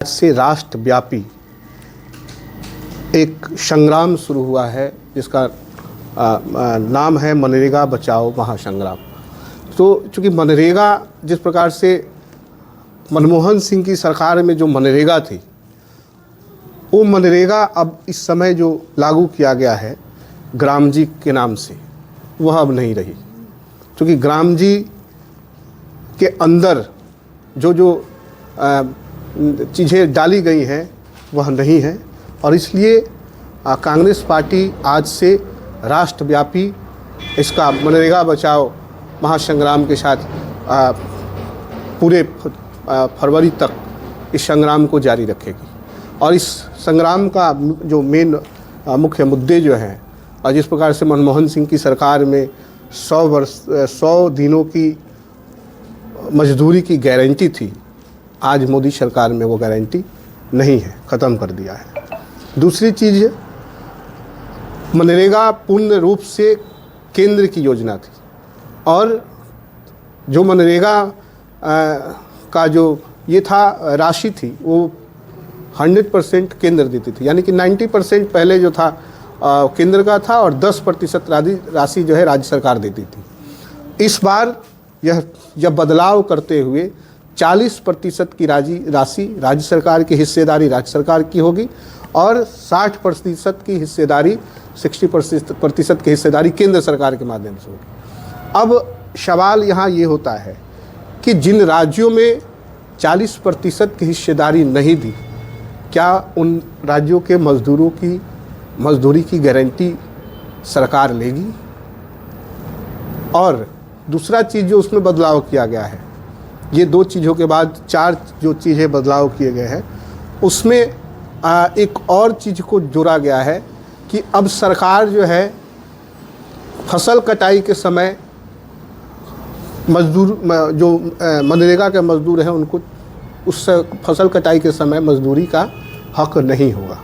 से राष्ट्रव्यापी एक संग्राम शुरू हुआ है जिसका नाम है मनरेगा बचाओ महासंग्राम। तो चूँकि मनरेगा जिस प्रकार से मनमोहन सिंह की सरकार में जो मनरेगा थी, वो मनरेगा अब इस समय जो लागू किया गया है ग्राम जी के नाम से, वह अब नहीं रही। क्योंकि ग्राम जी के अंदर जो चीज़ें डाली गई हैं वह नहीं है, और इसलिए कांग्रेस पार्टी आज से राष्ट्रव्यापी इसका मनरेगा बचाओ महासंग्राम के साथ पूरे फरवरी तक इस संग्राम को जारी रखेगी। और इस संग्राम का जो मेन मुख्य मुद्दे जो हैं, और जिस प्रकार से मनमोहन सिंह की सरकार में 100 दिनों की मजदूरी की गारंटी थी, आज मोदी सरकार में वो गारंटी नहीं है, ख़त्म कर दिया है। दूसरी चीज़, मनरेगा पूर्ण रूप से केंद्र की योजना थी, और जो मनरेगा का जो ये था राशि थी वो 100% केंद्र देती थी, यानी कि 90% पहले जो था केंद्र का था और 10% राशि जो है राज्य सरकार देती थी। इस बार यह बदलाव करते हुए 40% की राशि राज्य सरकार की हिस्सेदारी राज्य सरकार की होगी, और 60% की हिस्सेदारी 60% की हिस्सेदारी केंद्र सरकार के माध्यम से होगी। अब सवाल यहाँ ये होता है कि जिन राज्यों में 40% की हिस्सेदारी नहीं दी, क्या उन राज्यों के मजदूरों की मजदूरी की गारंटी सरकार लेगी? और दूसरा चीज़ जो उसमें बदलाव किया गया है, ये दो चीज़ों के बाद 4 जो चीज़ें बदलाव किए गए हैं, उसमें एक और चीज़ को जोड़ा गया है कि अब सरकार जो है फसल कटाई के समय मजदूर जो मनरेगा के मजदूर हैं उनको उस फसल कटाई के समय मजदूरी का हक नहीं होगा।